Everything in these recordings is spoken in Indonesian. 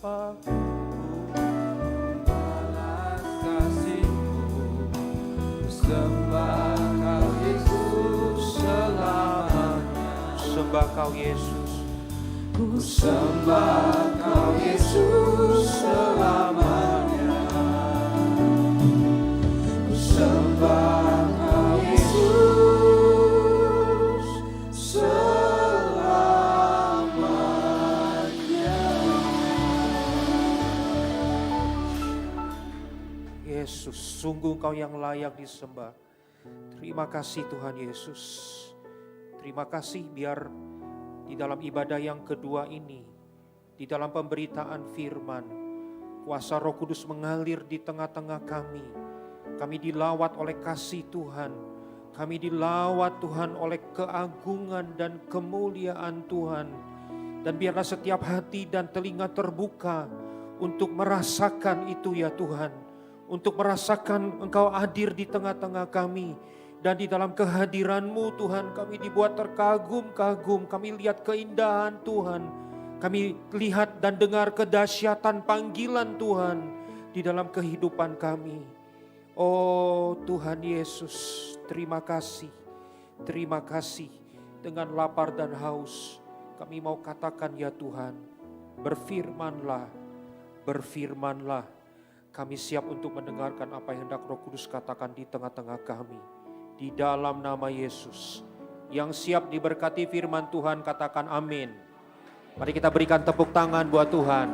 Bapa. Balas kasih-Mu, sembah Kau Yesus selamanya. Sembah Kau Yesus, ku sembah Kau Yesus selamanya. Ku sembah Kau Yesus selamanya. Yesus, sungguh Kau yang layak disembah. Terima kasih Tuhan Yesus. Terima kasih biar di dalam ibadah yang kedua ini, di dalam pemberitaan firman, kuasa Roh Kudus mengalir di tengah-tengah kami. Kami dilawat oleh kasih Tuhan. Kami dilawat Tuhan oleh keagungan dan kemuliaan Tuhan. Dan biarlah setiap hati dan telinga terbuka untuk merasakan itu ya Tuhan. Untuk merasakan Engkau hadir di tengah-tengah kami. Dan di dalam kehadiran-Mu Tuhan kami dibuat terkagum-kagum. Kami lihat keindahan Tuhan. Kami lihat dan dengar kedahsyatan panggilan Tuhan di dalam kehidupan kami. Oh Tuhan Yesus, terima kasih. Terima kasih. Dengan lapar dan haus kami mau katakan ya Tuhan, berfirmanlah, berfirmanlah. Kami siap untuk mendengarkan apa yang hendak Roh Kudus katakan di tengah-tengah kami. Di dalam nama Yesus. Yang siap diberkati firman Tuhan katakan amin. Mari kita berikan tepuk tangan buat Tuhan.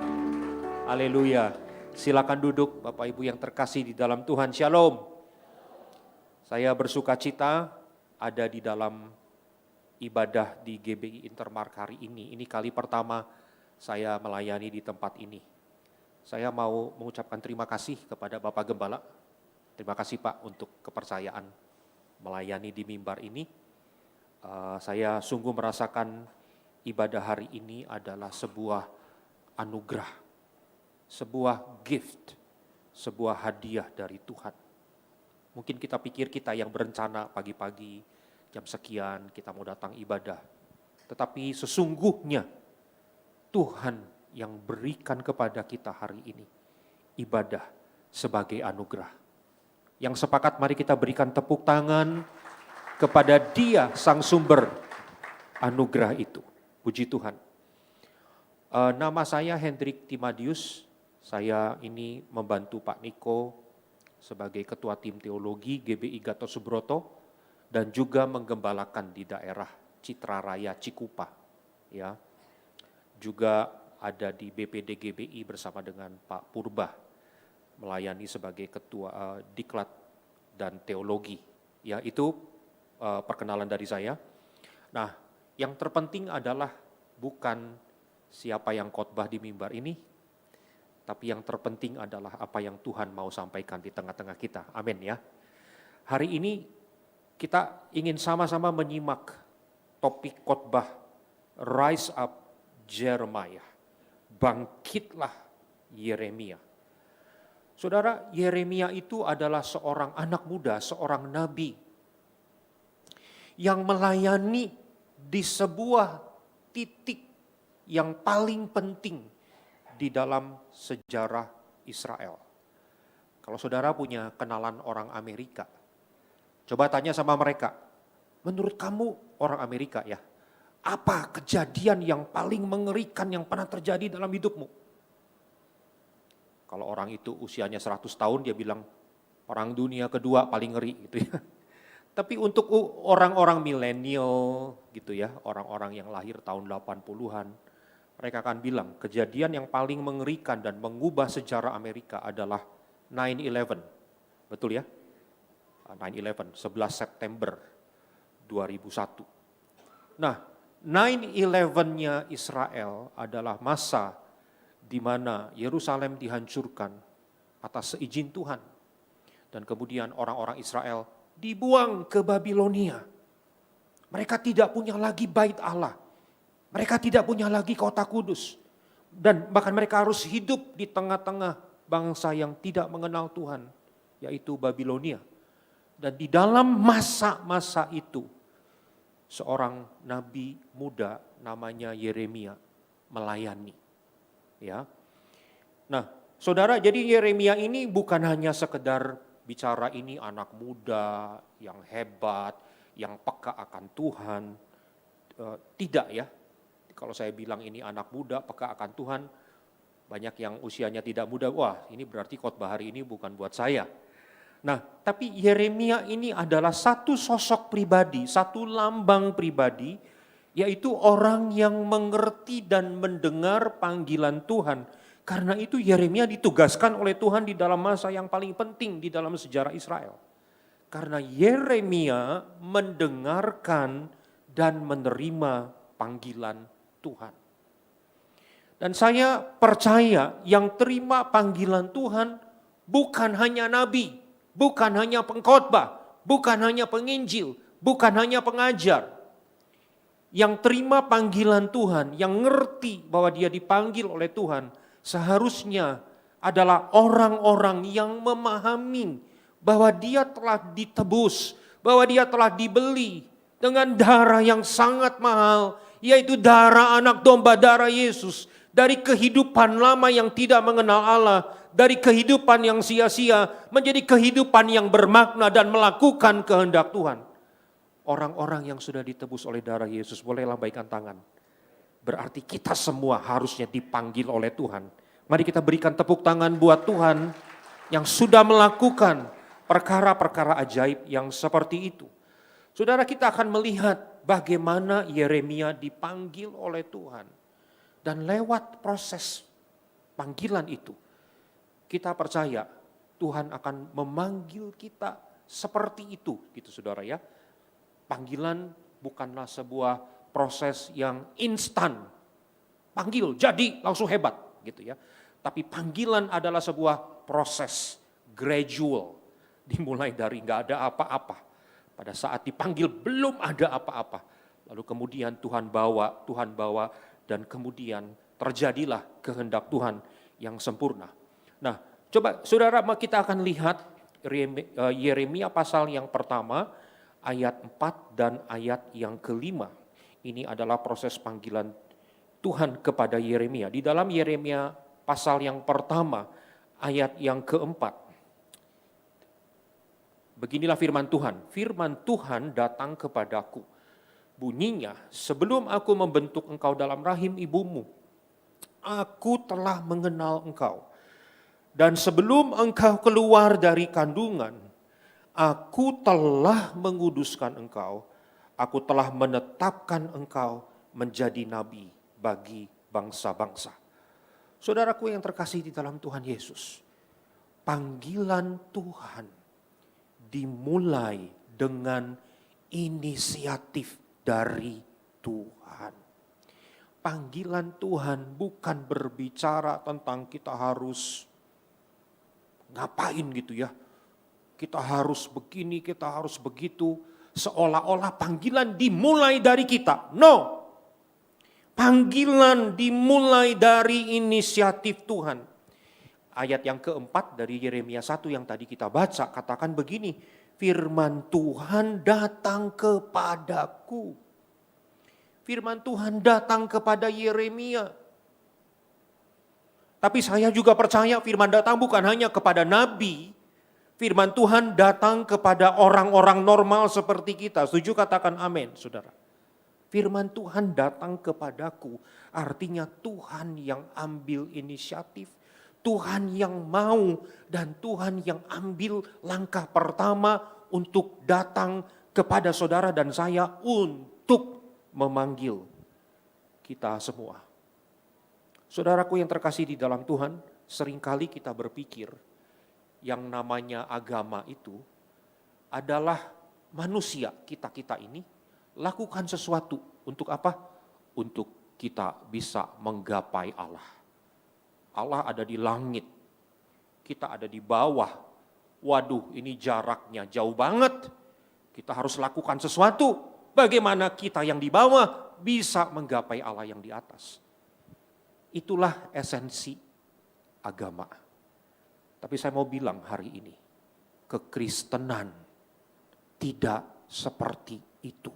Haleluya. Silakan duduk Bapak Ibu yang terkasih di dalam Tuhan. Shalom. Saya bersuka cita ada di dalam ibadah di GBI Intermark hari ini. Ini kali pertama saya melayani di tempat ini. Saya mau mengucapkan terima kasih kepada Bapak Gembala. Terima kasih Pak untuk kepercayaan melayani di mimbar ini. Saya sungguh merasakan ibadah hari ini adalah sebuah anugerah, sebuah gift, sebuah hadiah dari Tuhan. Mungkin kita pikir kita yang berencana pagi-pagi jam sekian kita mau datang ibadah. Tetapi sesungguhnya Tuhan yang berikan kepada kita hari ini ibadah sebagai anugerah. Yang sepakat mari kita berikan tepuk tangan kepada Dia sang sumber anugerah itu. Puji Tuhan. Nama saya Hendrik Timadius. Saya ini membantu Pak Niko sebagai ketua tim teologi GBI Gatot Subroto dan juga menggembalakan di daerah Citra Raya Cikupa. Ya. Juga ada di BPD GBI bersama dengan Pak Purba melayani sebagai ketua diklat dan teologi. Ya, itu perkenalan dari saya. Nah, yang terpenting adalah bukan siapa yang khotbah di mimbar ini, tapi yang terpenting adalah apa yang Tuhan mau sampaikan di tengah-tengah kita. Amin ya. Hari ini kita ingin sama-sama menyimak topik khotbah Rise Up Jeremiah. Bangkitlah Yeremia. Saudara, Yeremia itu adalah seorang anak muda, seorang nabi yang melayani di sebuah titik yang paling penting di dalam sejarah Israel. Kalau saudara punya kenalan orang Amerika, coba tanya sama mereka, menurut kamu orang Amerika ya, apa kejadian yang paling mengerikan yang pernah terjadi dalam hidupmu? Kalau orang itu usianya 100 tahun dia bilang perang dunia kedua paling ngeri gitu ya. Tapi untuk orang-orang milenial gitu ya, orang-orang yang lahir tahun 80-an, mereka akan bilang kejadian yang paling mengerikan dan mengubah sejarah Amerika adalah 9/11. Betul ya? 9/11, 11 September 2001. Nah, 9/11-nya Israel adalah masa di mana Yerusalem dihancurkan atas seizin Tuhan. Dan kemudian orang-orang Israel dibuang ke Babilonia. Mereka tidak punya lagi bait Allah. Mereka tidak punya lagi kota kudus. Dan bahkan mereka harus hidup di tengah-tengah bangsa yang tidak mengenal Tuhan, yaitu Babilonia. Dan di dalam masa-masa itu, seorang nabi muda namanya Yeremia melayani. Ya, Nah, saudara, jadi Yeremia ini bukan hanya sekedar bicara ini anak muda yang hebat, yang peka akan Tuhan. Tidak ya, kalau saya bilang ini anak muda, peka akan Tuhan, banyak yang usianya tidak muda, wah ini berarti khotbah hari ini bukan buat saya. Nah, tapi Yeremia ini adalah satu sosok pribadi, satu lambang pribadi, yaitu orang yang mengerti dan mendengar panggilan Tuhan. Karena itu Yeremia ditugaskan oleh Tuhan di dalam masa yang paling penting di dalam sejarah Israel. Karena Yeremia mendengarkan dan menerima panggilan Tuhan. Dan saya percaya yang terima panggilan Tuhan bukan hanya nabi, bukan hanya pengkhotbah, bukan hanya penginjil, bukan hanya pengajar. Yang terima panggilan Tuhan, yang ngerti bahwa dia dipanggil oleh Tuhan, seharusnya adalah orang-orang yang memahami bahwa dia telah ditebus, bahwa dia telah dibeli dengan darah yang sangat mahal, yaitu darah anak domba, darah Yesus, dari kehidupan lama yang tidak mengenal Allah, dari kehidupan yang sia-sia menjadi kehidupan yang bermakna dan melakukan kehendak Tuhan. Orang-orang yang sudah ditebus oleh darah Yesus, boleh lambaikan tangan. Berarti kita semua harusnya dipanggil oleh Tuhan. Mari kita berikan tepuk tangan buat Tuhan yang sudah melakukan perkara-perkara ajaib yang seperti itu. Saudara, kita akan melihat bagaimana Yeremia dipanggil oleh Tuhan. Dan lewat proses panggilan itu, kita percaya Tuhan akan memanggil kita seperti itu, gitu saudara ya. Panggilan bukanlah sebuah proses yang instan. Panggil, jadi langsung hebat, gitu ya. Tapi panggilan adalah sebuah proses gradual. Dimulai dari nggak ada apa-apa. Pada saat dipanggil belum ada apa-apa. Lalu kemudian Tuhan bawa dan kemudian terjadilah kehendak Tuhan yang sempurna. Nah, coba saudara kita akan lihat Yeremia pasal yang pertama, ayat 4 dan ayat yang kelima. Ini adalah proses panggilan Tuhan kepada Yeremia. Di dalam Yeremia pasal yang pertama, ayat yang keempat. Beginilah firman Tuhan datang kepadaku. Bunyinya, sebelum aku membentuk engkau dalam rahim ibumu, aku telah mengenal engkau. Dan sebelum engkau keluar dari kandungan, aku telah menguduskan engkau. Aku telah menetapkan engkau menjadi nabi bagi bangsa-bangsa. Saudaraku yang terkasih di dalam Tuhan Yesus, panggilan Tuhan dimulai dengan inisiatif dari Tuhan. Panggilan Tuhan bukan berbicara tentang kita harus ngapain gitu ya. Kita harus begini, kita harus begitu. Seolah-olah panggilan dimulai dari kita. No. Panggilan dimulai dari inisiatif Tuhan. Ayat yang keempat dari Yeremia 1 yang tadi kita baca katakan begini. Firman Tuhan datang kepadaku. Firman Tuhan datang kepada Yeremia. Tapi saya juga percaya firman datang bukan hanya kepada nabi. Firman Tuhan datang kepada orang-orang normal seperti kita. Setuju katakan amin, saudara. Firman Tuhan datang kepadaku. Artinya Tuhan yang ambil inisiatif. Tuhan yang mau dan Tuhan yang ambil langkah pertama untuk datang kepada saudara dan saya untuk memanggil kita semua. Saudaraku yang terkasih di dalam Tuhan, seringkali kita berpikir yang namanya agama itu adalah manusia kita ini lakukan sesuatu untuk apa? Untuk kita bisa menggapai Allah. Allah ada di langit, kita ada di bawah. Waduh, ini jaraknya jauh banget. Kita harus lakukan sesuatu. Bagaimana kita yang di bawah bisa menggapai Allah yang di atas? Itulah esensi agama. Tapi saya mau bilang hari ini, kekristenan tidak seperti itu.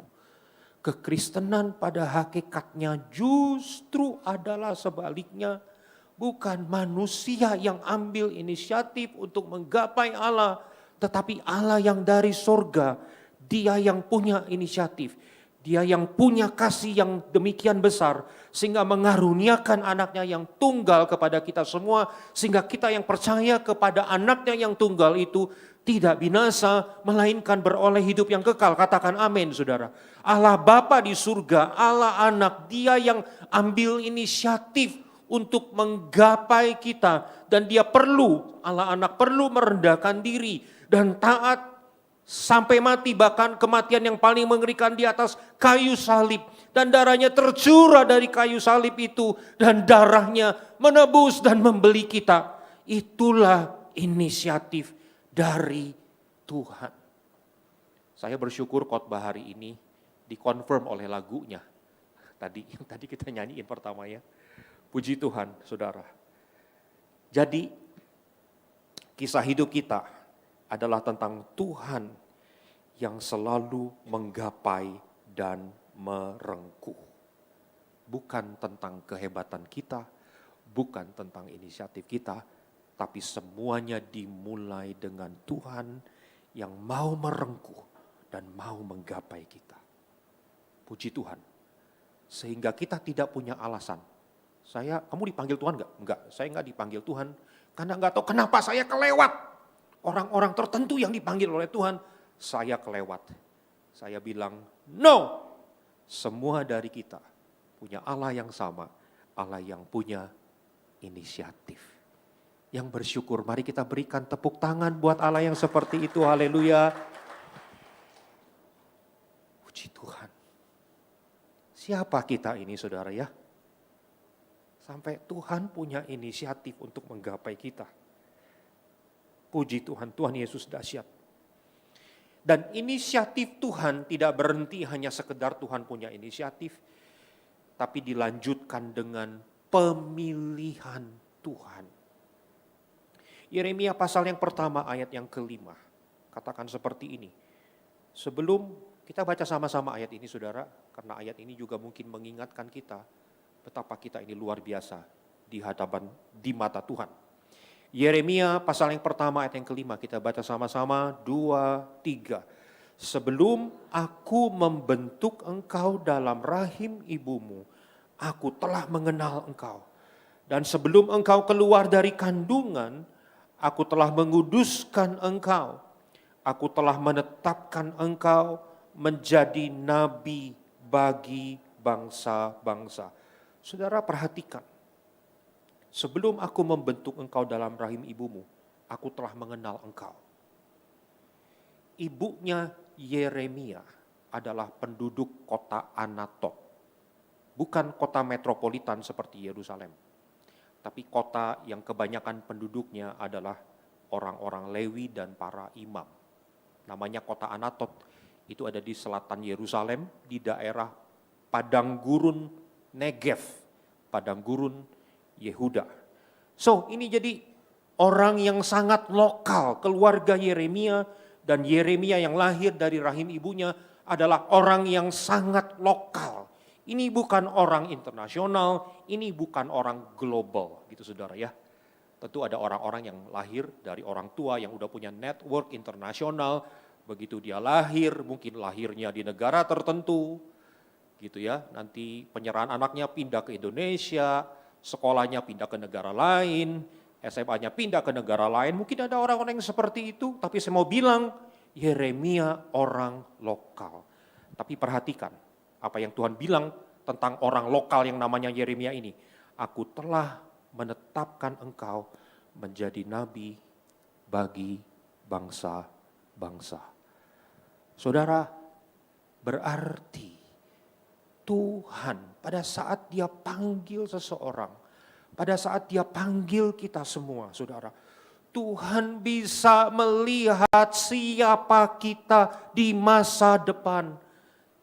Kekristenan pada hakikatnya justru adalah sebaliknya. Bukan manusia yang ambil inisiatif untuk menggapai Allah, tetapi Allah yang dari sorga, Dia yang punya inisiatif. Dia yang punya kasih yang demikian besar, sehingga mengaruniakan anaknya yang tunggal kepada kita semua, sehingga kita yang percaya kepada anaknya yang tunggal itu tidak binasa, melainkan beroleh hidup yang kekal. Katakan amin, saudara. Allah Bapa di surga, Allah Anak, Dia yang ambil inisiatif untuk menggapai kita. Dan Dia Allah Anak perlu merendahkan diri dan taat sampai mati, bahkan kematian yang paling mengerikan di atas kayu salib. Dan darahnya tercurah dari kayu salib itu, dan darahnya menebus dan membeli kita. Itulah inisiatif dari Tuhan. Saya bersyukur khotbah hari ini dikonfirm oleh lagunya. Yang tadi kita nyanyiin pertama ya. Puji Tuhan, saudara. Jadi, kisah hidup kita adalah tentang Tuhan yang selalu menggapai dan merengkuh. Bukan tentang kehebatan kita, bukan tentang inisiatif kita, tapi semuanya dimulai dengan Tuhan yang mau merengkuh dan mau menggapai kita. Puji Tuhan. Sehingga kita tidak punya alasan. Kamu dipanggil Tuhan enggak? Enggak, saya enggak dipanggil Tuhan. Karena enggak tahu kenapa saya kelewat. Orang-orang tertentu yang dipanggil oleh Tuhan, saya kelewat. Saya bilang, no. Semua dari kita punya Allah yang sama. Allah yang punya inisiatif. Yang bersyukur, mari kita berikan tepuk tangan buat Allah yang seperti itu. Haleluya. Puji Tuhan. Siapa kita ini, saudara ya? Sampai Tuhan punya inisiatif untuk menggapai kita. Puji Tuhan, Tuhan Yesus dahsyat. Dan inisiatif Tuhan tidak berhenti hanya sekedar Tuhan punya inisiatif, tapi dilanjutkan dengan pemilihan Tuhan. Yeremia pasal yang pertama ayat yang kelima, katakan seperti ini. Sebelum kita baca sama-sama ayat ini saudara, karena ayat ini juga mungkin mengingatkan kita, betapa kita ini luar biasa di mata Tuhan. Yeremia pasal yang pertama ayat yang kelima, kita baca sama-sama 2, 3. Sebelum aku membentuk engkau dalam rahim ibumu, aku telah mengenal engkau. Dan sebelum engkau keluar dari kandungan, aku telah menguduskan engkau. Aku telah menetapkan engkau menjadi nabi bagi bangsa-bangsa. Saudara perhatikan, sebelum aku membentuk engkau dalam rahim ibumu, aku telah mengenal engkau. Ibunya Yeremia adalah penduduk kota Anatot. Bukan kota metropolitan seperti Yerusalem, tapi kota yang kebanyakan penduduknya adalah orang-orang Lewi dan para imam. Namanya kota Anatot, itu ada di selatan Yerusalem, di daerah padang gurun Negev, padang gurun Yehuda. So, ini jadi orang yang sangat lokal, keluarga Yeremia, dan Yeremia yang lahir dari rahim ibunya adalah orang yang sangat lokal. Ini bukan orang internasional, ini bukan orang global, gitu saudara ya. Tentu ada orang-orang yang lahir dari orang tua yang udah punya network internasional, begitu dia lahir, mungkin lahirnya di negara tertentu, gitu ya, nanti penyerahan anaknya pindah ke Indonesia, sekolahnya pindah ke negara lain, SMA-nya pindah ke negara lain, mungkin ada orang-orang yang seperti itu, tapi saya mau bilang, Yeremia orang lokal. Tapi perhatikan, apa yang Tuhan bilang tentang orang lokal yang namanya Yeremia ini, aku telah menetapkan engkau menjadi nabi bagi bangsa-bangsa. Saudara, berarti Tuhan pada saat Dia panggil seseorang, pada saat Dia panggil kita semua, saudara, Tuhan bisa melihat siapa kita di masa depan.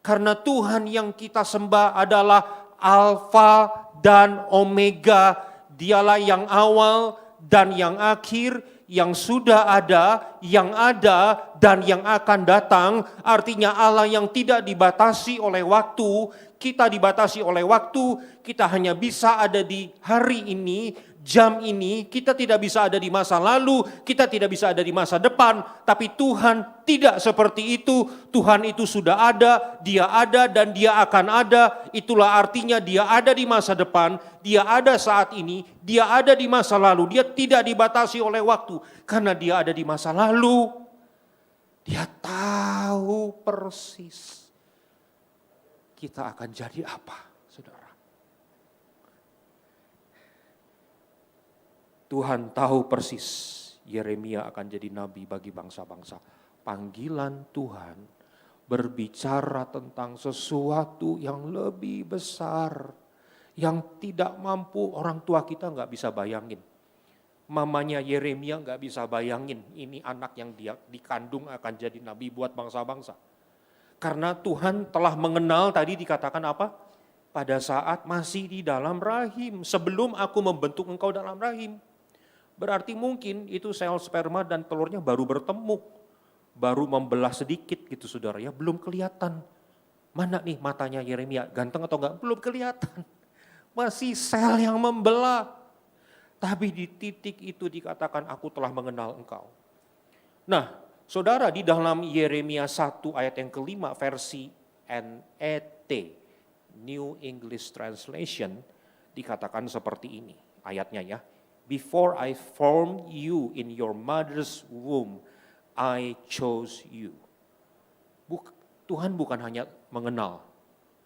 Karena Tuhan yang kita sembah adalah Alfa dan Omega. Dialah yang awal dan yang akhir, yang sudah ada, yang ada, dan yang akan datang. Artinya Allah yang tidak dibatasi oleh waktu. Kita dibatasi oleh waktu, kita hanya bisa ada di hari ini, jam ini, kita tidak bisa ada di masa lalu, kita tidak bisa ada di masa depan, tapi Tuhan tidak seperti itu. Tuhan itu sudah ada dan Dia akan ada. Itulah artinya Dia ada di masa depan, Dia ada saat ini, Dia ada di masa lalu. Dia tidak dibatasi oleh waktu karena Dia ada di masa lalu. Dia tahu persis kita akan jadi apa, saudara. Tuhan tahu persis Yeremia akan jadi nabi bagi bangsa-bangsa. Panggilan Tuhan berbicara tentang sesuatu yang lebih besar, yang tidak mampu orang tua kita nggak bisa bayangin. Mamanya Yeremia nggak bisa bayangin ini anak yang dia dikandung akan jadi nabi buat bangsa-bangsa. Karena Tuhan telah mengenal, tadi dikatakan apa? Pada saat masih di dalam rahim, sebelum aku membentuk engkau dalam rahim. Berarti mungkin itu sel sperma dan telurnya baru bertemu, baru membelah sedikit gitu saudara ya, belum kelihatan. Mana nih matanya Yeremia, ganteng atau enggak? Belum kelihatan. Masih sel yang membelah. Tapi di titik itu dikatakan aku telah mengenal engkau. Nah, saudara, di dalam Yeremia 1 ayat yang kelima versi NET, New English Translation, dikatakan seperti ini ayatnya ya. Before I formed you in your mother's womb, I chose you. Tuhan bukan hanya mengenal,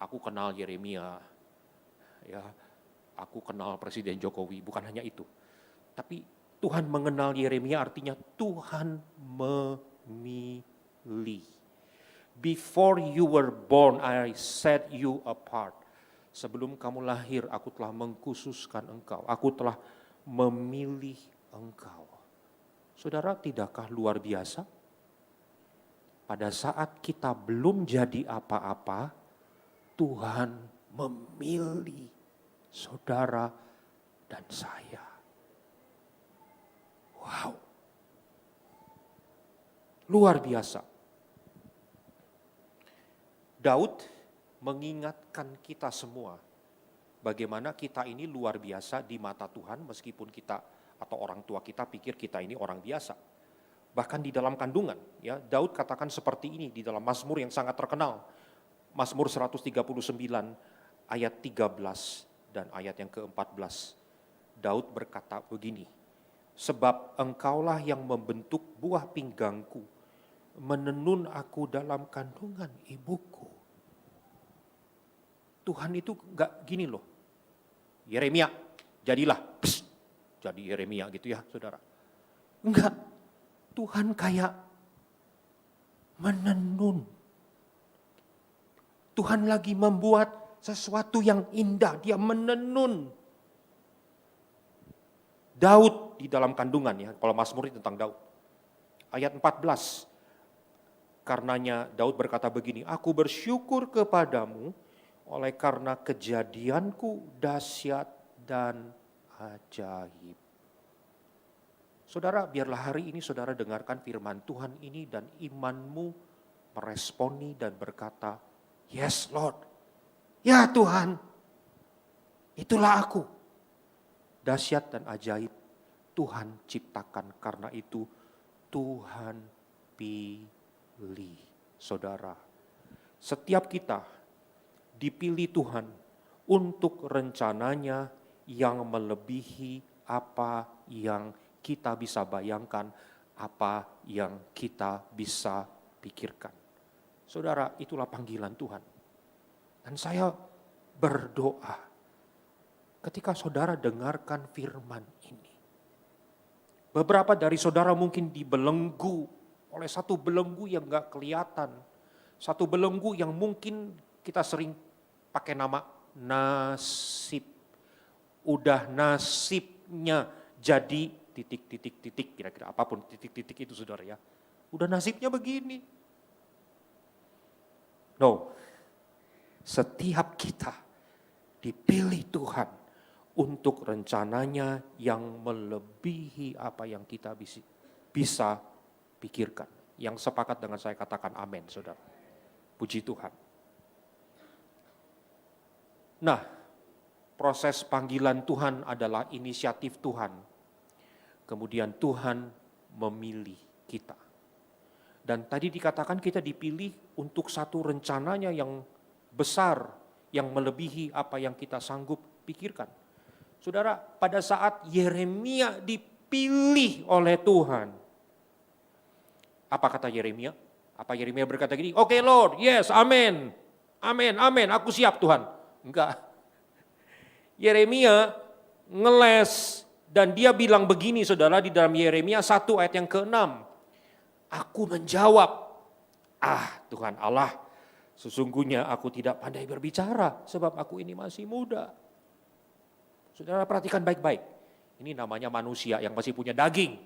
aku kenal Yeremia, ya, aku kenal Presiden Jokowi, bukan hanya itu. Tapi Tuhan mengenal Yeremia artinya Tuhan memilih. Before you were born, I set you apart. Sebelum kamu lahir, aku telah mengkhususkan engkau. Aku telah memilih engkau. Saudara, tidakkah luar biasa? Pada saat kita belum jadi apa-apa, Tuhan memilih saudara dan saya. Wow. Luar biasa. Daud mengingatkan kita semua bagaimana kita ini luar biasa di mata Tuhan meskipun kita atau orang tua kita pikir kita ini orang biasa. Bahkan di dalam kandungan, ya Daud katakan seperti ini di dalam Mazmur yang sangat terkenal. Mazmur 139 ayat 13 dan ayat yang ke-14. Daud berkata begini, sebab engkaulah yang membentuk buah pinggangku, menenun aku dalam kandungan ibuku. Tuhan itu enggak gini loh, Yeremia jadilah, jadi Yeremia gitu ya saudara. Enggak, Tuhan kayak menenun. Tuhan lagi membuat sesuatu yang indah, dia menenun. Daud di dalam kandungan ya, kalau Mazmur itu tentang Daud. Ayat 14, karenanya Daud berkata begini, aku bersyukur kepadamu oleh karena kejadianku dahsyat dan ajaib. Saudara, biarlah hari ini saudara dengarkan firman Tuhan ini dan imanmu meresponi dan berkata, yes Lord, ya Tuhan, itulah aku. Dahsyat dan ajaib Tuhan ciptakan, karena itu Tuhan pilih. Saudara, setiap kita dipilih Tuhan untuk rencananya yang melebihi apa yang kita bisa bayangkan, apa yang kita bisa pikirkan. Saudara, itulah panggilan Tuhan. Dan saya berdoa ketika saudara dengarkan firman ini. Beberapa dari saudara mungkin dibelenggu oleh satu belenggu yang gak kelihatan. Satu belenggu yang mungkin kita sering pakai nama nasib. Udah nasibnya jadi titik-titik-titik, kira-kira apapun titik-titik itu saudara ya. Udah nasibnya begini. No, setiap kita dipilih Tuhan untuk rencananya yang melebihi apa yang kita bisa pikirkan. Yang sepakat dengan saya katakan amin, saudara. Puji Tuhan. Nah, proses panggilan Tuhan adalah inisiatif Tuhan. Kemudian Tuhan memilih kita. Dan tadi dikatakan kita dipilih untuk satu rencananya yang besar, yang melebihi apa yang kita sanggup pikirkan. Saudara, pada saat Yeremia dipilih oleh Tuhan, apa kata Yeremia? Apa Yeremia berkata gini, "Oke Lord, yes, amin, amin, amin, aku siap Tuhan." Enggak. Yeremia ngeles dan dia bilang begini saudara di dalam Yeremia 1 ayat yang ke-6. Aku menjawab, Tuhan Allah, sesungguhnya aku tidak pandai berbicara sebab aku ini masih muda. Saudara perhatikan baik-baik, ini namanya manusia yang masih punya daging.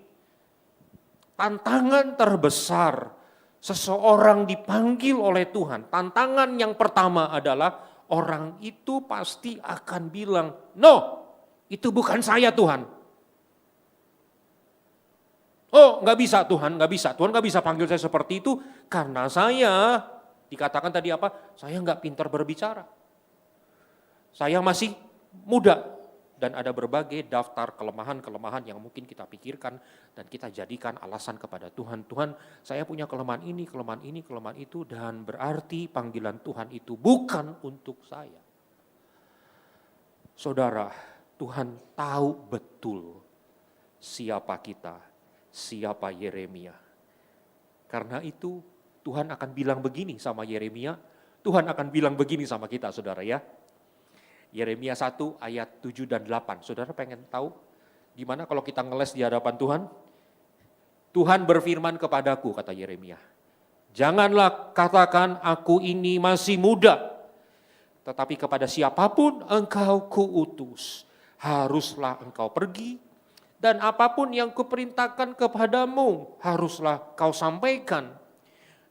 Tantangan terbesar seseorang dipanggil oleh Tuhan, tantangan yang pertama adalah orang itu pasti akan bilang, "No, itu bukan saya Tuhan." "Oh, nggak bisa Tuhan, nggak bisa. Tuhan nggak bisa panggil saya seperti itu karena saya," dikatakan tadi apa? "Saya nggak pintar berbicara. Saya masih muda." Dan ada berbagai daftar kelemahan-kelemahan yang mungkin kita pikirkan dan kita jadikan alasan kepada Tuhan. Tuhan, saya punya kelemahan ini, kelemahan ini, kelemahan itu, dan berarti panggilan Tuhan itu bukan untuk saya. Saudara, Tuhan tahu betul siapa kita, siapa Yeremia. Karena itu Tuhan akan bilang begini sama Yeremia, Tuhan akan bilang begini sama kita saudara ya. Yeremia 1 ayat 7 dan 8. Saudara pengen tahu gimana kalau kita ngeles di hadapan Tuhan? Tuhan berfirman kepadaku, kata Yeremia, "Janganlah katakan aku ini masih muda, tetapi kepada siapapun engkau kuutus, haruslah engkau pergi, dan apapun yang kuperintahkan kepadamu, haruslah kau sampaikan.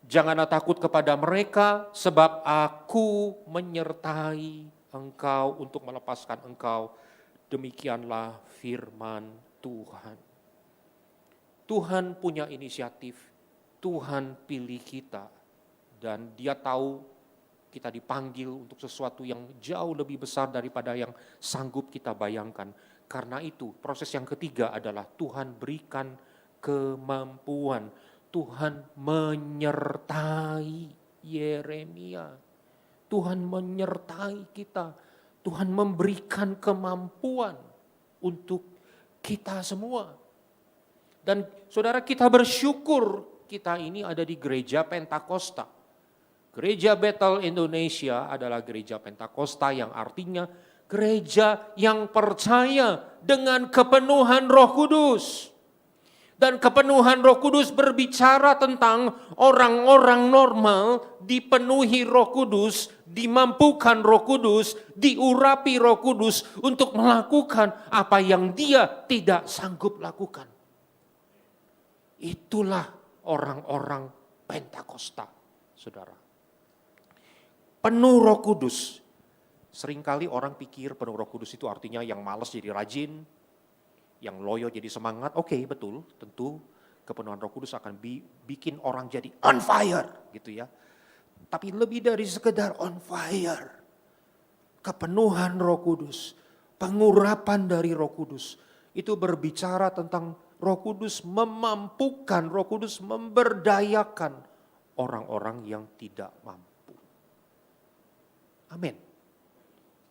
Janganlah takut kepada mereka, sebab aku menyertai engkau untuk melepaskan engkau." Demikianlah firman Tuhan. Tuhan punya inisiatif, Tuhan pilih kita, dan Dia tahu kita dipanggil untuk sesuatu yang jauh lebih besar daripada yang sanggup kita bayangkan. Karena itu proses yang ketiga adalah Tuhan berikan kemampuan. Tuhan menyertai Yeremia. Tuhan menyertai kita. Tuhan memberikan kemampuan untuk kita semua. Dan saudara, kita bersyukur kita ini ada di gereja Pentakosta. Gereja Bethel Indonesia adalah gereja Pentakosta yang artinya gereja yang percaya dengan kepenuhan Roh Kudus. Dan kepenuhan Roh Kudus berbicara tentang orang-orang normal dipenuhi Roh Kudus, dimampukan Roh Kudus, diurapi Roh Kudus untuk melakukan apa yang dia tidak sanggup lakukan. Itulah orang-orang Pentakosta, saudara. Penuh Roh Kudus. Seringkali orang pikir penuh Roh Kudus itu artinya yang malas jadi rajin, yang loyo jadi semangat. Oke, betul, tentu kepenuhan Roh Kudus akan bikin orang jadi on fire gitu ya. Tapi lebih dari sekedar on fire. Kepenuhan Roh Kudus, pengurapan dari Roh Kudus itu berbicara tentang Roh Kudus memampukan, Roh Kudus memberdayakan orang-orang yang tidak mampu. Amin.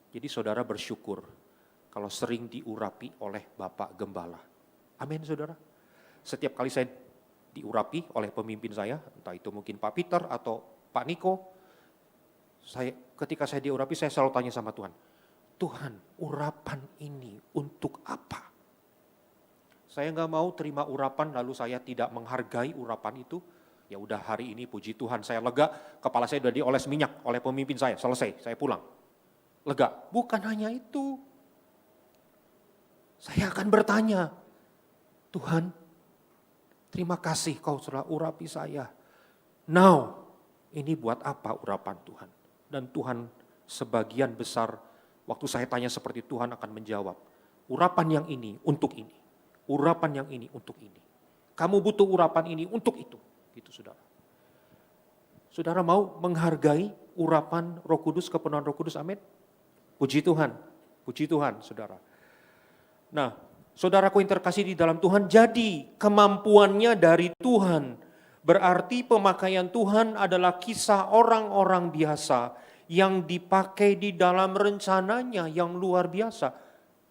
Jadi saudara bersyukur kalau sering diurapi oleh Bapak Gembala. Amin saudara. Setiap kali saya diurapi oleh pemimpin saya, entah itu mungkin Pak Peter atau Pak Niko, ketika saya diurapi saya selalu tanya sama Tuhan, "Tuhan, urapan ini untuk apa?" Saya nggak mau terima urapan lalu saya tidak menghargai urapan itu. Ya udah, hari ini puji Tuhan saya lega, kepala saya sudah dioles minyak oleh pemimpin saya, selesai, saya pulang. Lega. Bukan hanya itu. Saya akan bertanya, "Tuhan, terima kasih kau telah urapi saya. Now, ini buat apa urapan Tuhan?" Dan Tuhan sebagian besar waktu saya tanya seperti Tuhan akan menjawab, "Urapan yang ini untuk ini. Urapan yang ini untuk ini. Kamu butuh urapan ini untuk itu." Gitu saudara. Saudara mau menghargai urapan Roh Kudus, kepenuhan Roh Kudus, amin? Puji Tuhan saudara. Nah, saudaraku yang terkasih di dalam Tuhan, jadi kemampuannya dari Tuhan. Berarti pemakaian Tuhan adalah kisah orang-orang biasa yang dipakai di dalam rencananya yang luar biasa.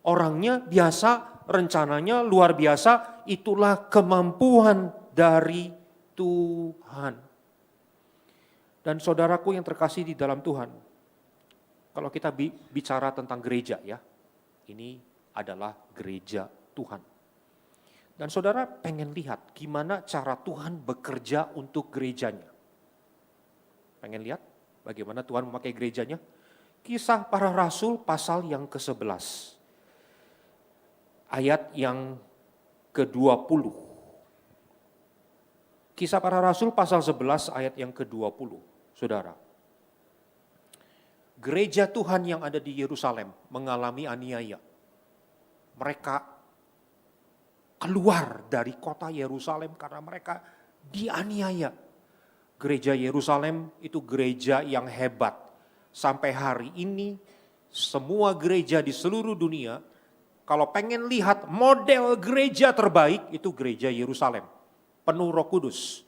Orangnya biasa, rencananya luar biasa, itulah kemampuan dari Tuhan. Dan saudaraku yang terkasih di dalam Tuhan, kalau kita bicara tentang gereja ya, ini adalah gereja Tuhan. Dan saudara pengen lihat gimana cara Tuhan bekerja untuk gerejanya. Pengen lihat bagaimana Tuhan memakai gerejanya? Kisah Para Rasul pasal yang ke-11. Ayat yang ke-20. Kisah Para Rasul pasal 11 ayat yang ke-20. Saudara. Gereja Tuhan yang ada di Yerusalem mengalami aniaya. Mereka keluar dari kota Yerusalem karena mereka dianiaya. Gereja Yerusalem itu gereja yang hebat. Sampai hari ini semua gereja di seluruh dunia, kalau pengen lihat model gereja terbaik itu gereja Yerusalem. Penuh Roh Kudus,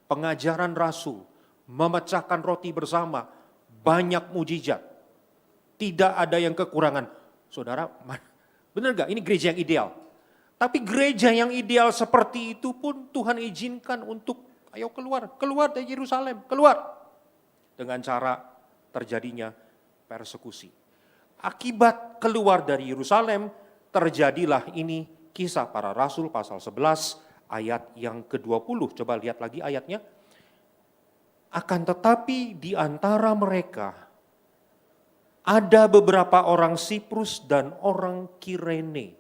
pengajaran rasul, memecahkan roti bersama, banyak mujizat. Tidak ada yang kekurangan. Saudara, benar gak? Ini gereja yang ideal. Tapi gereja yang ideal seperti itu pun Tuhan izinkan untuk ayo keluar dari Yerusalem, keluar. Dengan cara terjadinya persekusi. Akibat keluar dari Yerusalem, terjadilah ini Kisah Para Rasul pasal 11 ayat yang ke-20. Coba lihat lagi ayatnya. Akan tetapi di antara mereka ada beberapa orang Siprus dan orang Kirene.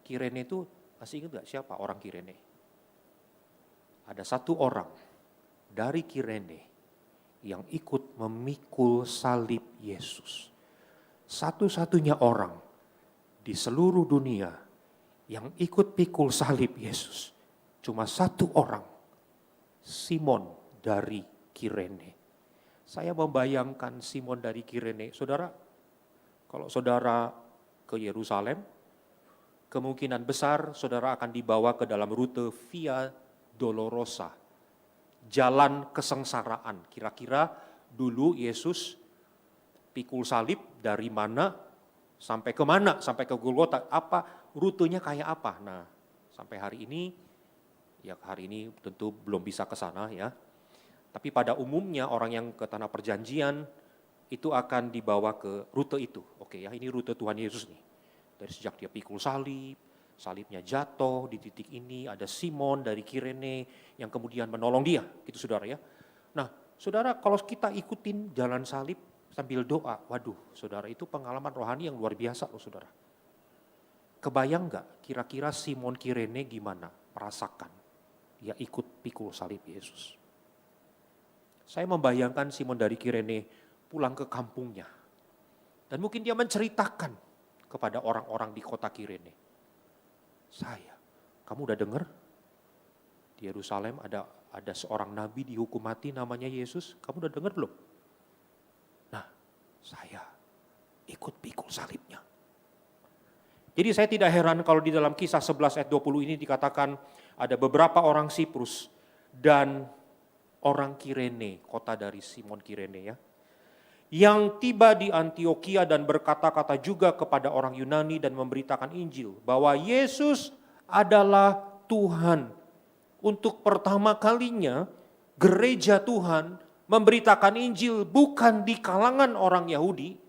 Kirene itu masih ingat gak siapa orang Kirene? Ada satu orang dari Kirene yang ikut memikul salib Yesus. Satu-satunya orang di seluruh dunia yang ikut pikul salib Yesus. Cuma satu orang, Simon dari Kirene. Saya membayangkan Simon dari Kirene. Saudara, kalau saudara ke Yerusalem, kemungkinan besar saudara akan dibawa ke dalam rute Via Dolorosa. Jalan kesengsaraan. Kira-kira dulu Yesus pikul salib dari mana sampai ke mana? Sampai ke Golgota. Apa rutenya kayak apa? Nah, sampai hari ini tentu belum bisa ke sana ya. Tapi pada umumnya orang yang ke Tanah Perjanjian itu akan dibawa ke rute itu. Oke ya, ini rute Tuhan Yesus nih. Dari sejak dia pikul salib, salibnya jatuh di titik ini, ada Simon dari Kirene yang kemudian menolong dia, gitu saudara ya. Nah saudara, kalau kita ikutin jalan salib sambil doa, waduh saudara, itu pengalaman rohani yang luar biasa loh saudara. Kebayang gak kira-kira Simon Kirene gimana merasakan dia ikut pikul salib Yesus? Saya membayangkan Simon dari Kirene pulang ke kampungnya. Dan mungkin dia menceritakan kepada orang-orang di kota Kirene. Kamu udah dengar? Di Yerusalem ada seorang nabi dihukum mati namanya Yesus. Kamu udah dengar belum? Nah, saya ikut pikul salibnya. Jadi saya tidak heran kalau di dalam Kisah 11 ayat 20 ini dikatakan ada beberapa orang Siprus dan orang Kirene, kota dari Simon Kirene ya, yang tiba di Antioquia dan berkata-kata juga kepada orang Yunani dan memberitakan Injil bahwa Yesus adalah Tuhan. Untuk pertama kalinya gereja Tuhan memberitakan Injil bukan di kalangan orang Yahudi.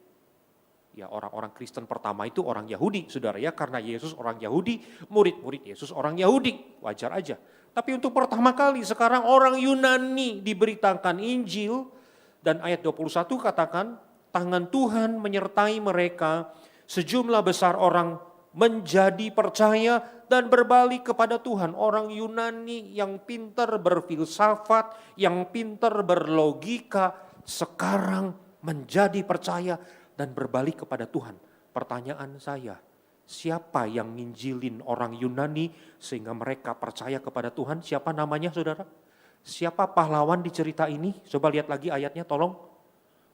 Ya, orang-orang Kristen pertama itu orang Yahudi, saudara ya, karena Yesus orang Yahudi, murid-murid Yesus orang Yahudi, wajar aja. Tapi untuk pertama kali sekarang orang Yunani diberitakan Injil, dan ayat 21 katakan, tangan Tuhan menyertai mereka, sejumlah besar orang menjadi percaya dan berbalik kepada Tuhan. Orang Yunani yang pintar berfilsafat, yang pintar berlogika, sekarang menjadi percaya dan berbalik kepada Tuhan. Pertanyaan saya, siapa yang nginjilin orang Yunani sehingga mereka percaya kepada Tuhan? Siapa namanya saudara? Siapa pahlawan di cerita ini? Coba lihat lagi ayatnya tolong.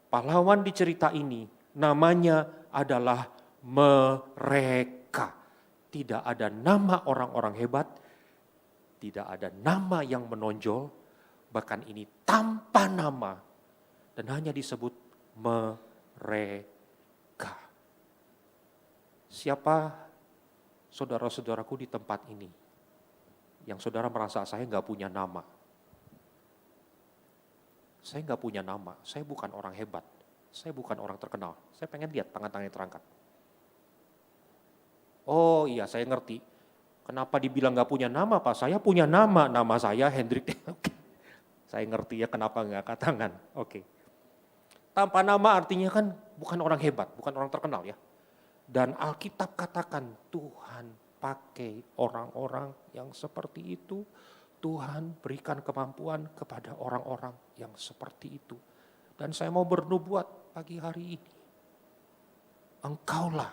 Pahlawan di cerita ini namanya adalah mereka. Tidak ada nama orang-orang hebat, tidak ada nama yang menonjol, bahkan ini tanpa nama dan hanya disebut mereka. Siapa saudara-saudaraku di tempat ini yang saudara merasa saya nggak punya nama? Saya nggak punya nama, saya bukan orang hebat, saya bukan orang terkenal. Saya pengen lihat tangan-tangannya terangkat. Oh iya, saya ngerti. Kenapa dibilang nggak punya nama, Pak? Saya punya nama saya Hendrik. Saya ngerti ya kenapa nggak angkat tangan. Oke. Tanpa nama artinya kan bukan orang hebat, bukan orang terkenal ya. Dan Alkitab katakan Tuhan pakai orang-orang yang seperti itu. Tuhan berikan kemampuan kepada orang-orang yang seperti itu. Dan saya mau bernubuat pagi hari ini. Engkaulah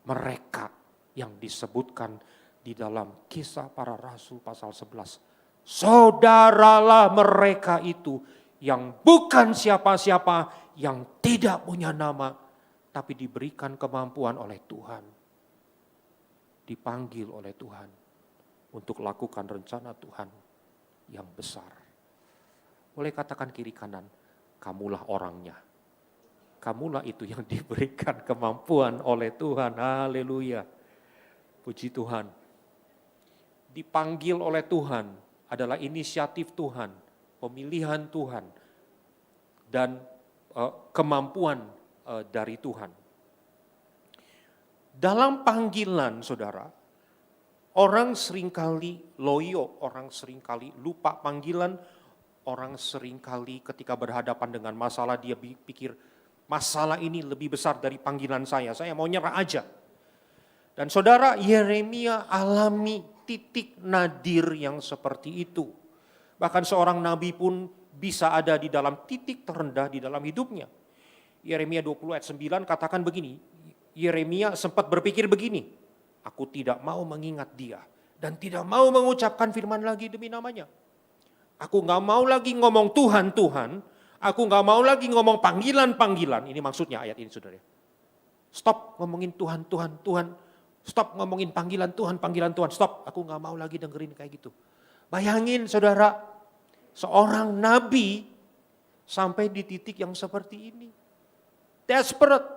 mereka yang disebutkan di dalam Kisah Para Rasul pasal 11. Saudaralah mereka itu yang bukan siapa-siapa, yang tidak punya nama, tapi diberikan kemampuan oleh Tuhan. Dipanggil oleh Tuhan untuk lakukan rencana Tuhan yang besar. Boleh katakan kiri kanan, kamulah orangnya. Kamulah itu yang diberikan kemampuan oleh Tuhan. Haleluya. Puji Tuhan. Dipanggil oleh Tuhan adalah inisiatif Tuhan, pemilihan Tuhan, dan kemampuan dari Tuhan. Dalam panggilan saudara, orang seringkali loyo, orang seringkali lupa panggilan, orang seringkali ketika berhadapan dengan masalah dia pikir masalah ini lebih besar dari panggilan saya mau nyerah aja. Dan saudara, Yeremia alami titik nadir yang seperti itu. Bahkan seorang nabi pun bisa ada di dalam titik terendah di dalam hidupnya. Yeremia 20 ayat 9 katakan begini, Yeremia sempat berpikir begini, aku tidak mau mengingat dia dan tidak mau mengucapkan firman lagi demi namanya. Aku gak mau lagi ngomong Tuhan, Tuhan. Aku gak mau lagi ngomong panggilan. Ini maksudnya ayat ini saudara. Stop ngomongin Tuhan, Tuhan, Tuhan. Stop ngomongin panggilan Tuhan, stop. Aku gak mau lagi dengerin kayak gitu. Bayangin saudara, seorang nabi sampai di titik yang seperti ini. Desperate.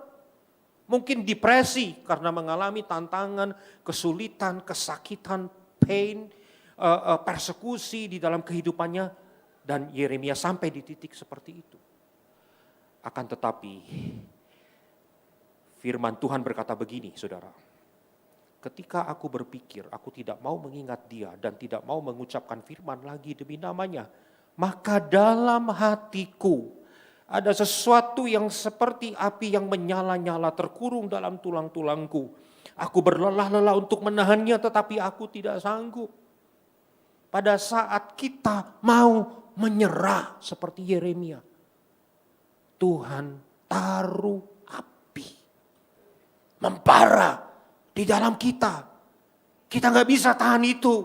Mungkin depresi karena mengalami tantangan, kesulitan, kesakitan, pain, persekusi di dalam kehidupannya. Dan Yeremia sampai di titik seperti itu. Akan tetapi firman Tuhan berkata begini saudara. Ketika aku berpikir aku tidak mau mengingat dia dan tidak mau mengucapkan firman lagi demi namanya. Maka dalam hatiku ada sesuatu yang seperti api yang menyala-nyala terkurung dalam tulang-tulangku. Aku berlelah-lelah untuk menahannya tetapi aku tidak sanggup. Pada saat kita mau menyerah seperti Yeremia, Tuhan taruh api membara di dalam kita. Kita gak bisa tahan itu.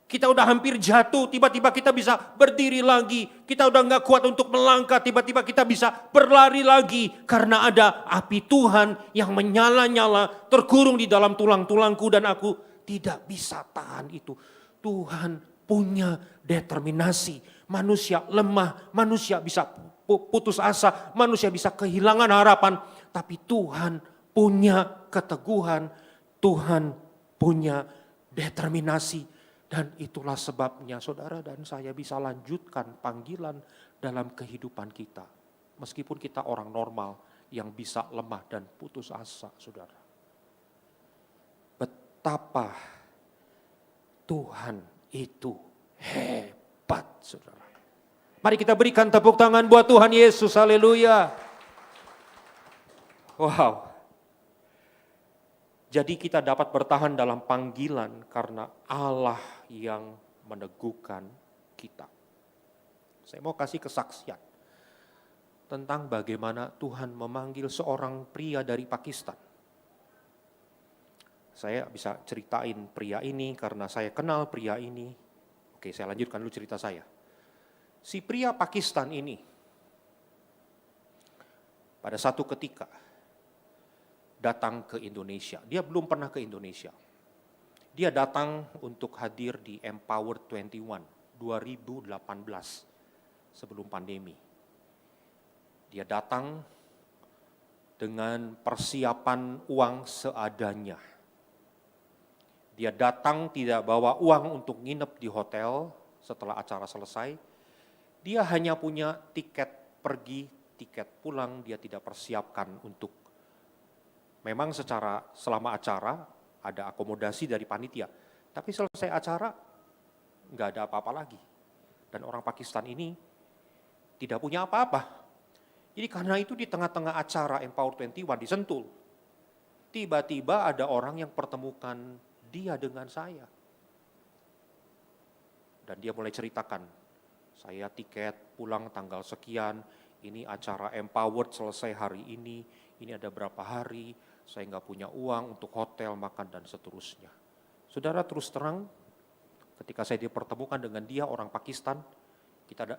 Kita udah hampir jatuh, tiba-tiba kita bisa berdiri lagi. Kita udah gak kuat untuk melangkah, tiba-tiba kita bisa berlari lagi. Karena ada api Tuhan yang menyala-nyala, terkurung di dalam tulang-tulangku dan aku tidak bisa tahan itu. Tuhan punya determinasi. Manusia lemah, manusia bisa putus asa, manusia bisa kehilangan harapan. Tapi Tuhan punya keteguhan, Tuhan punya determinasi. Dan itulah sebabnya saudara dan saya bisa lanjutkan panggilan dalam kehidupan kita. Meskipun kita orang normal yang bisa lemah dan putus asa saudara. Betapa Tuhan itu hebat saudara. Mari kita berikan tepuk tangan buat Tuhan Yesus, haleluya. Wow. Jadi kita dapat bertahan dalam panggilan karena Allah yang meneguhkan kita. Saya mau kasih kesaksian tentang bagaimana Tuhan memanggil seorang pria dari Pakistan. Saya bisa ceritain pria ini karena saya kenal pria ini. Oke, saya lanjutkan dulu cerita saya. Si pria Pakistan ini pada satu ketika datang ke Indonesia. Dia belum pernah ke Indonesia. Dia datang untuk hadir di Empower 21 2018 sebelum pandemi. Dia datang dengan persiapan uang seadanya. Dia datang tidak bawa uang untuk nginep di hotel setelah acara selesai. Dia hanya punya tiket pergi, tiket pulang, dia tidak persiapkan untuk. Memang selama acara ada akomodasi dari panitia, tapi selesai acara nggak ada apa-apa lagi. Dan orang Pakistan ini tidak punya apa-apa. Jadi karena itu di tengah-tengah acara Empower 21 di Sentul, tiba-tiba ada orang yang pertemukan dia dengan saya. Dan dia mulai ceritakan, saya tiket pulang tanggal sekian, ini acara Empowered selesai hari ini ada berapa hari, saya nggak punya uang untuk hotel, makan, dan seterusnya. Saudara, terus terang, ketika saya dipertemukan dengan dia, orang Pakistan,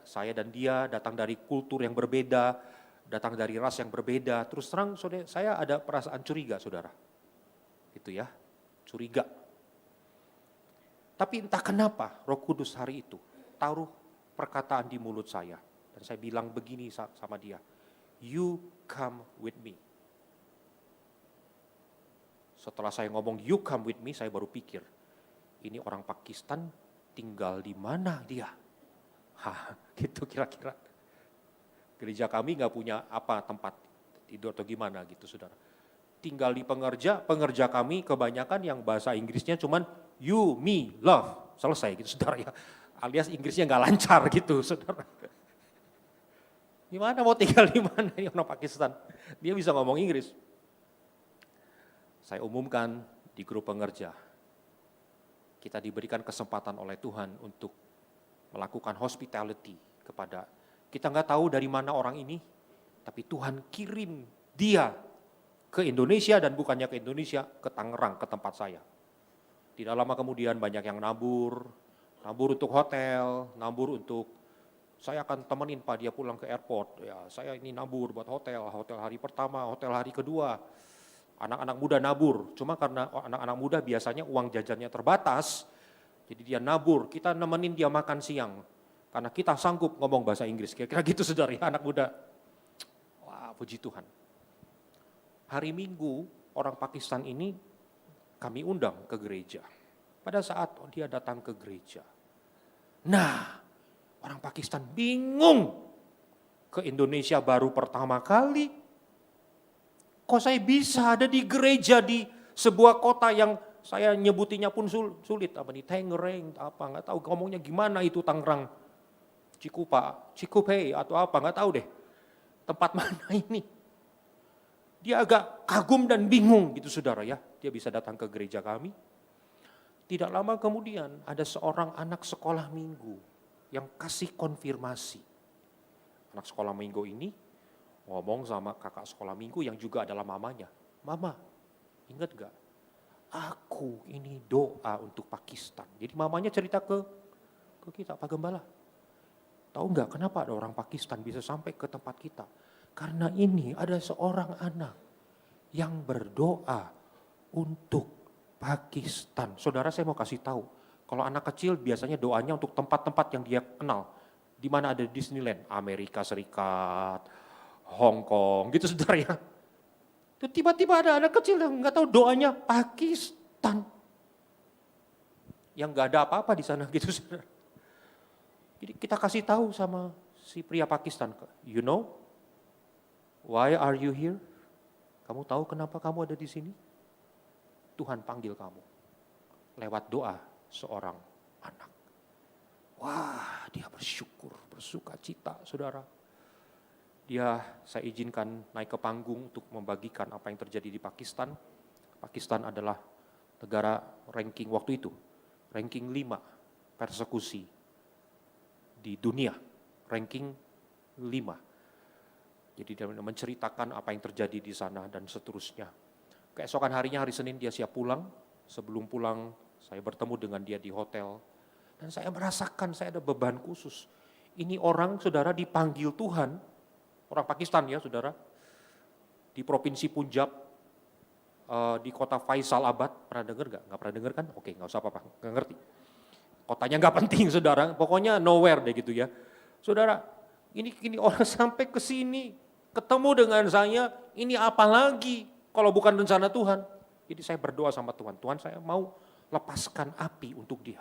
saya dan dia datang dari kultur yang berbeda, datang dari ras yang berbeda, terus terang saya ada perasaan curiga, saudara. Itu ya, curiga. Tapi entah kenapa Roh Kudus hari itu taruh perkataan di mulut saya. Dan saya bilang begini sama dia, you come with me. Setelah saya ngomong you come with me, saya baru pikir, ini orang Pakistan tinggal di mana dia? Gitu kira-kira. Gereja kami nggak punya tempat tidur atau gimana gitu, saudara. Tinggal di pengerja kami kebanyakan yang bahasa Inggrisnya cuman you, me, love, selesai gitu, saudara ya. Alias Inggrisnya nggak lancar gitu, saudara. Gimana mau tinggal di mana ini orang Pakistan? Dia bisa ngomong Inggris. Saya umumkan di grup pengerja, kita diberikan kesempatan oleh Tuhan untuk melakukan hospitality kepada, kita nggak tahu dari mana orang ini, tapi Tuhan kirim dia ke Indonesia dan bukannya ke Indonesia, ke Tangerang, ke tempat saya. Tidak lama kemudian banyak yang nabur untuk hotel, nabur untuk, saya akan temenin Pak dia pulang ke airport, ya saya ini nabur buat hotel hari pertama, hotel hari kedua. Anak-anak muda nabur, cuma karena anak-anak muda biasanya uang jajannya terbatas, jadi dia nabur, kita nemenin dia makan siang, karena kita sanggup ngomong bahasa Inggris, kira-kira gitu saudara ya, anak muda. Wah, puji Tuhan. Hari Minggu, orang Pakistan ini kami undang ke gereja. Pada saat dia datang ke gereja, nah orang Pakistan bingung, ke Indonesia baru pertama kali, kok saya bisa ada di gereja di sebuah kota yang saya nyebutinya pun sulit, apa nih, Tangerang, apa nggak tahu ngomongnya gimana itu, Tangerang, Cikupe atau apa nggak tahu deh, tempat mana ini. Dia agak kagum dan bingung gitu saudara ya, dia bisa datang ke gereja kami. Tidak lama kemudian ada seorang anak sekolah minggu yang kasih konfirmasi. Anak sekolah minggu ini ngomong sama kakak sekolah minggu yang juga adalah mamanya. Mama, ingat gak? Aku ini doa untuk Pakistan. Jadi mamanya cerita ke kita, Pak Gembala. Tahu gak kenapa ada orang Pakistan bisa sampai ke tempat kita? Karena ini ada seorang anak yang berdoa untuk Pakistan. Saudara, saya mau kasih tahu, kalau anak kecil biasanya doanya untuk tempat-tempat yang dia kenal. Di mana ada Disneyland, Amerika Serikat, Hong Kong, gitu saudara ya. Tiba-tiba ada anak kecil yang nggak tahu doanya Pakistan, yang nggak ada apa-apa di sana gitu saudara. Jadi kita kasih tahu sama si pria Pakistan, you know, why are you here? Kamu tahu kenapa kamu ada di sini? Tuhan panggil kamu lewat doa seorang anak. Wah, dia bersyukur, bersukacita, saudara. Saya izinkan naik ke panggung untuk membagikan apa yang terjadi di Pakistan. Pakistan adalah negara ranking waktu itu, ranking 5 persekusi di dunia, ranking 5. Jadi dia menceritakan apa yang terjadi di sana dan seterusnya. Keesokan harinya, hari Senin, dia siap pulang. Sebelum pulang, saya bertemu dengan dia di hotel. Dan saya merasakan saya ada beban khusus. Ini orang, saudara, dipanggil Tuhan, orang Pakistan ya saudara, di Provinsi Punjab, di kota Faisalabad. Pernah dengar nggak? Nggak pernah dengar kan? Oke, nggak usah apa-apa, nggak ngerti. Kotanya nggak penting saudara, pokoknya nowhere deh gitu ya. Saudara, ini orang sampai ke sini, ketemu dengan saya, ini apa lagi kalau bukan rencana Tuhan. Jadi saya berdoa sama Tuhan, Tuhan saya mau lepaskan api untuk dia.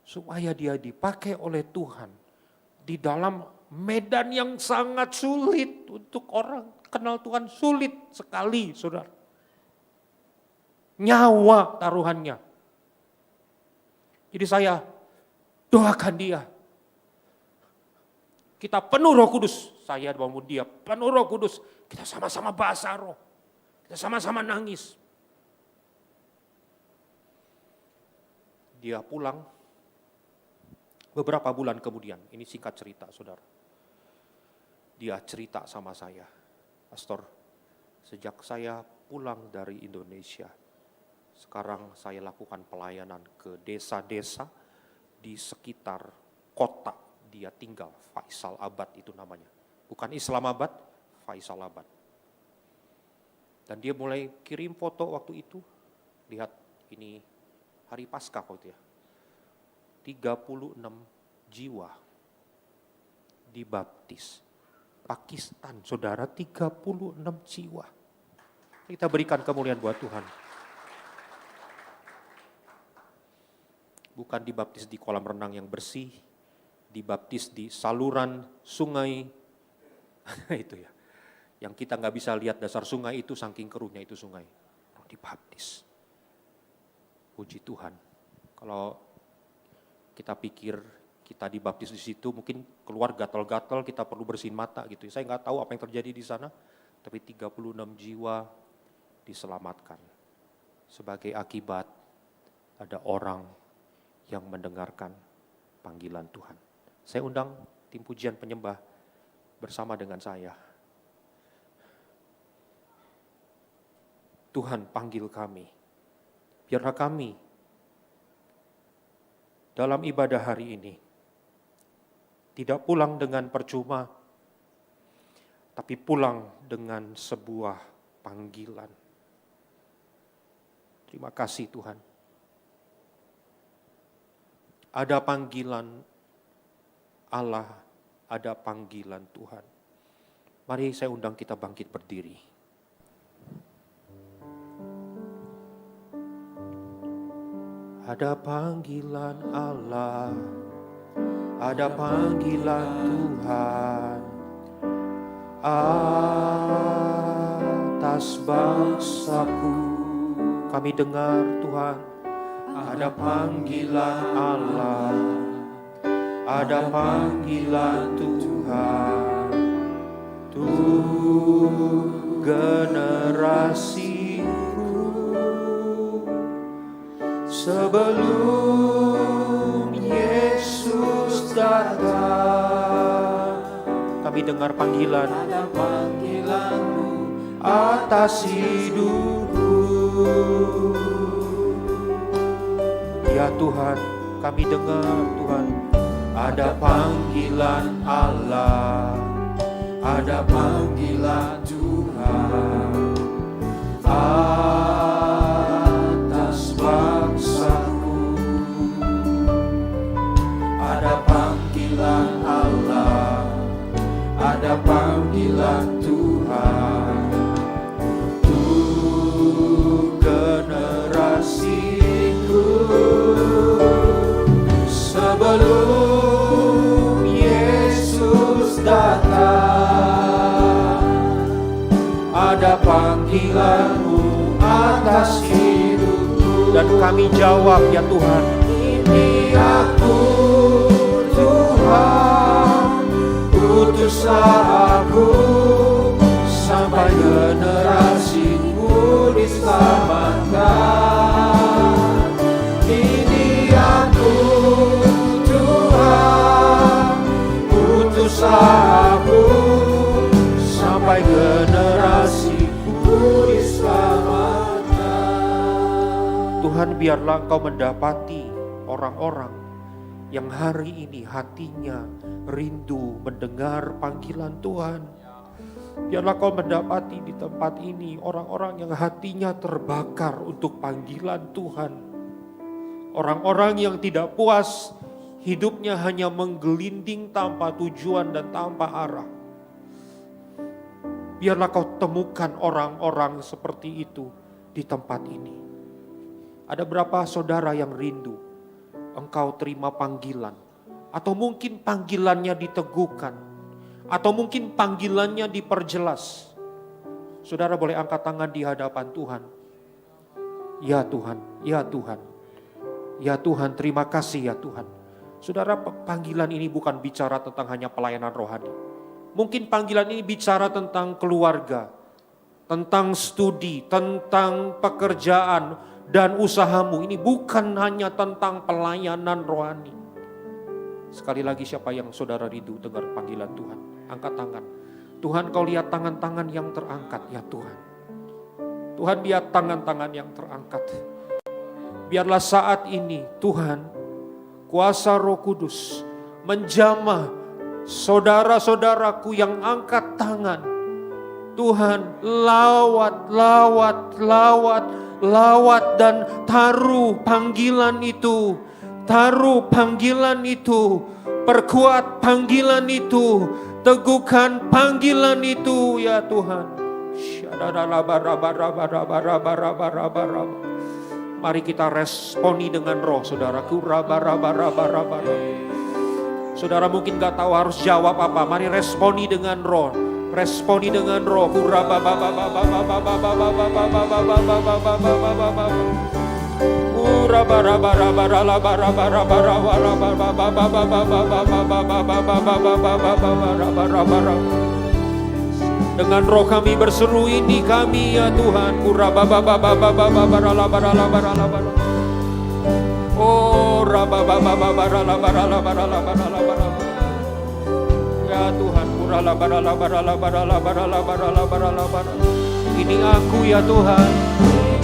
Supaya dia dipakai oleh Tuhan di dalam medan yang sangat sulit untuk orang kenal Tuhan, sulit sekali saudara. Nyawa taruhannya. Jadi saya doakan dia. Kita penuh Roh Kudus, saya bangun dia penuh Roh Kudus. Kita sama-sama bahasa roh, kita sama-sama nangis. Dia pulang. Beberapa bulan kemudian, ini singkat cerita saudara. Dia cerita sama saya, Pastor, sejak saya pulang dari Indonesia, sekarang saya lakukan pelayanan ke desa-desa di sekitar kota dia tinggal, Faisalabad itu namanya. Bukan Islamabad, Faisalabad. Dan dia mulai kirim foto waktu itu, lihat ini hari Paskah waktu ya. 36 jiwa dibaptis. Pakistan, saudara, 36 jiwa. Kita berikan kemuliaan buat Tuhan. Bukan dibaptis di kolam renang yang bersih, dibaptis di saluran sungai, itu ya. Yang kita nggak bisa lihat dasar sungai itu, saking keruhnya itu sungai. Dibaptis. Puji Tuhan. Kalau kita pikir kita dibaptis di situ, mungkin keluar gatal-gatal, kita perlu bersihin mata gitu. Saya nggak tahu apa yang terjadi di sana, tapi 36 jiwa diselamatkan. Sebagai akibat ada orang yang mendengarkan panggilan Tuhan. Saya undang tim pujian penyembah bersama dengan saya. Tuhan panggil kami, biarlah kami dalam ibadah hari ini tidak pulang dengan percuma, tapi pulang dengan sebuah panggilan. Terima kasih Tuhan. Ada panggilan Allah, ada panggilan Tuhan. Mari saya undang kita bangkit berdiri. Ada panggilan Allah, ada panggilan Tuhan atas bangsaku. Kami dengar Tuhan, ada panggilan Allah, ada panggilan Tuhan untuk generasiku. Sebelum Yesus datang, kami dengar panggilan, ada panggilan-Mu atas hidupku. Ya Tuhan, kami dengar Tuhan, ada panggilan Allah, ada panggilan Tuhan atas bangsaku. Ada panggilan Allah, ada panggilan Tuhan untuk generasiku. Sebelum Yesus datang, ada panggilan-Mu atas hidupku. Dan kami jawab, ya Tuhan, ini aku Tuhan, utuslah aku sampai generasiku diselamatkan. Ini aku Tuhan, utuslah aku sampai generasiku diselamatkan. Tuhan, biarlah Engkau mendapati orang-orang yang hari ini hatinya rindu mendengar panggilan Tuhan. Biarlah Kau mendapati di tempat ini orang-orang yang hatinya terbakar untuk panggilan Tuhan. Orang-orang yang tidak puas, hidupnya hanya menggelinding tanpa tujuan dan tanpa arah. Biarlah Kau temukan orang-orang seperti itu di tempat ini. Ada berapa saudara yang rindu engkau terima panggilan, atau mungkin panggilannya diteguhkan, atau mungkin panggilannya diperjelas. Saudara boleh angkat tangan di hadapan Tuhan. Ya Tuhan, ya Tuhan, ya Tuhan, terima kasih ya Tuhan. Saudara, panggilan ini bukan bicara tentang hanya pelayanan rohani. Mungkin panggilan ini bicara tentang keluarga, tentang studi, tentang pekerjaan dan usahamu. Ini bukan hanya tentang pelayanan rohani. Sekali lagi, siapa yang saudara rindu dengar panggilan Tuhan? Angkat tangan. Tuhan, Kau lihat tangan-tangan yang terangkat ya Tuhan. Tuhan, lihat tangan-tangan yang terangkat. Biarlah saat ini Tuhan, kuasa Roh Kudus menjamah saudara-saudaraku yang angkat tangan. Tuhan, lawat, lawat, lawat, lawat dan taruh panggilan itu. Taruh panggilan itu, perkuat panggilan itu, teguhkan panggilan itu ya Tuhan. Mari kita responi dengan roh, saudaraku. Saudara mungkin gak tahu harus jawab apa, mari responi dengan roh. Responi dengan roh. Dengan roh kami berseru, ini kami ya Tuhan. Oh, ya Tuhan, ini aku ya Tuhan.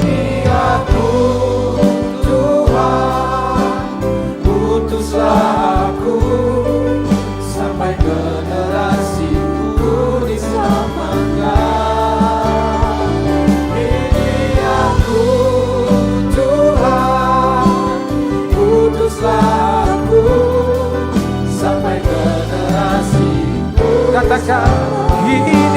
Ini aku Tuhan, utuslah aku sampai generasiku diselamatkan. Ini aku Tuhan, utuslah aku sampai generasiku. Katakan, ini